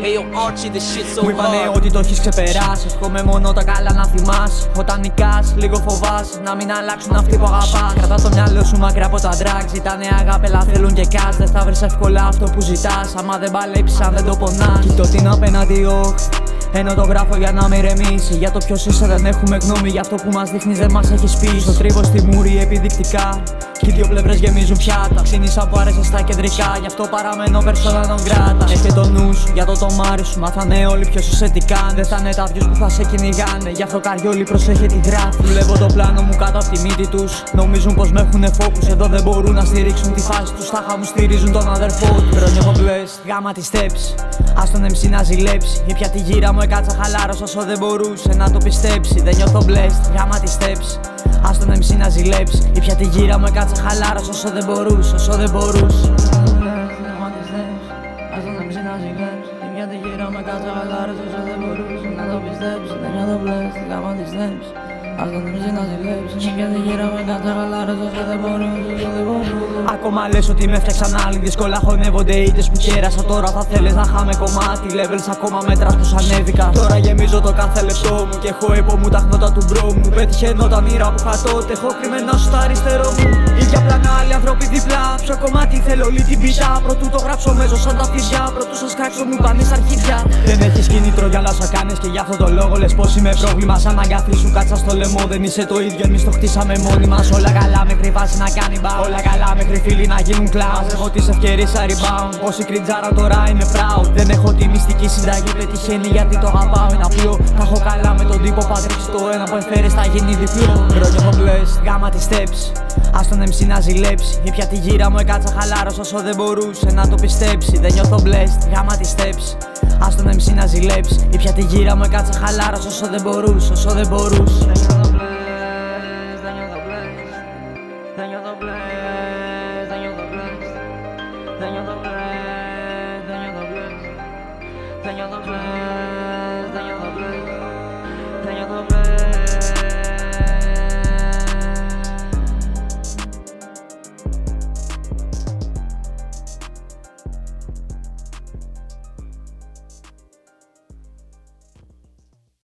Hey yo Archie, this shit so Μου είπανε hard. ότι το έχεις ξεπεράσει. Εύχομαι μόνο τα καλά να θυμάσαι. Όταν νικάς, λίγο φοβάσαι να μην αλλάξουν αυτοί που αγαπάς. Κρατά το μυαλό σου μακριά από τα drugs. Ζητάνε αγάπη, αλλά θέλουν και cash. Δεν θα βρεις εύκολα αυτό που ζητάς. Άμα δεν παλέψεις, αν δεν το πονάς. Κοιτώ την απέναντι όχθη. Ενώ το γράφω για να με ηρεμήσει. Για το ποιος είσαι δεν έχουμε γνώμη. Για αυτό που μας δείχνεις δεν μας έχεις πει. Στο τρίβο στη μούρη επιδεικτικά. Κι οι δύο πλευρές γεμίζουν πιάτα. Ξύνησα που άρεσε στα κεντρικά. Γι' αυτό παραμένω persona non grata. Έχει το νου σου για το τομάρι σου. Μάθανε όλοι ποιος είσαι τι κάνει. Δεν θα είναι τα views που θα σε κυνηγάνε. Γι' αυτό καριόλι προσέχε τι γράφει. Δουλεύω το πλάνο μου κάτω από τη μύτη τους. Νομίζουν πως με έχουνε focus. Εδώ δεν μπορούν να στηρίξουν τη φάση τους. Τάχα μου στηρίζουν τον αδερφό του. Χρόνια έχω blessed. Γάμα τη steps. Ας τον MC να ζηλέψει. Ήπια τη γύρα μου έκατσα χαλάρος όσο δεν μπορούσε να το πιστέψει. Δεν νιώθω blessed. Γάμα τη steps. Ας τον MC να ζηλέψει. Ήπια τη γύρα μου έκατσα χαλάρος όσο δεν μπορούσε. Όσο δεν μπορούσε. Ας τον MC να ζηλέψει. Ήπια τη γύρα μου έκατσα χαλάρος όσο δεν μπορούσε να το πιστέψει. Δεν νιώθω blessed. Γάμα τη steps. Ας τον MC να ζηλέψει. Ήπια τη γύρα μου έκατσα χαλάρος όσο δεν μπορούσε. Ακόμα λες ότι με έφτιαξαν άλλοι. Δύσκολα χωνεύονται ήττες που κέρασα. Τώρα θα θέλεις να χάμε κομμάτι. Levels ακόμα μέτρας πως ανέβηκα. Τώρα γεμίζω το κάθε λεπτό μου. Και έχω υπό μου τα χνότα του μπρο μου. Πέτυχε ενώ τα μοίρα που είχα τότε. Έχω κρυμμένο στο αριστερό μου. Ίδια πλάνα, άλλοι άνθρωποι διπλά. Ποιο κομμάτι θέλω όλη την πίτα. Πρωτού το γράψω μέσω σαν τα φυσιά. Πρωτού σας κράξω μου πάνε στα αρχίδια. Δεν έχεις κίνητρο για να σου κάνεις. Και γι' αυτό το λόγο λες πως είμαι πρόβλημα. Σαν αγκάθι σου κάτσα στο λαιμό. Δεν είσαι το ίδιο, εμείς το χτίσαμε μόνοι μας. Όλα καλά μέχρι βάση να κάνει μπα. Όλα καλά μέχρι φίλοι να γίνουν clown. Έχω τις ευκαιρίες σαν rebound. Όσοι κριτζάρα τώρα είμαι proud. Δεν έχω τη μυστική συνταγή. Πετυχαίνει γιατί το αγαπάω. Είναι απλό. Τα έχω καλά με τον τύπο. Πατρέξει το ένα που έφερες θα γίνει διπλό. Χρόνια έχω blessed. Γάμα τη steps. Ας τον MC να ζηλέψει. Ήπια τη γύρα μου έκατσα χαλάρος όσο δεν μπορούσε να το πιστέψει. Δεν νιώθω blessed. Γάμα τη steps. Ας τον MC να ζηλέψει. Ήπια τη γύρα μου έκατσα χαλάρος όσο δεν μπορούσε. Όσο δεν μπορούσε. Δεν νιώθω blessed. Δεν νιώθω blessed. Δεν νιώθω blessed. Δεν νιώθω blessed. Δεν νιώθω blessed. Δεν νιώθω blessed. Δεν νιώθω blessed. Δεν νιώθω blessed.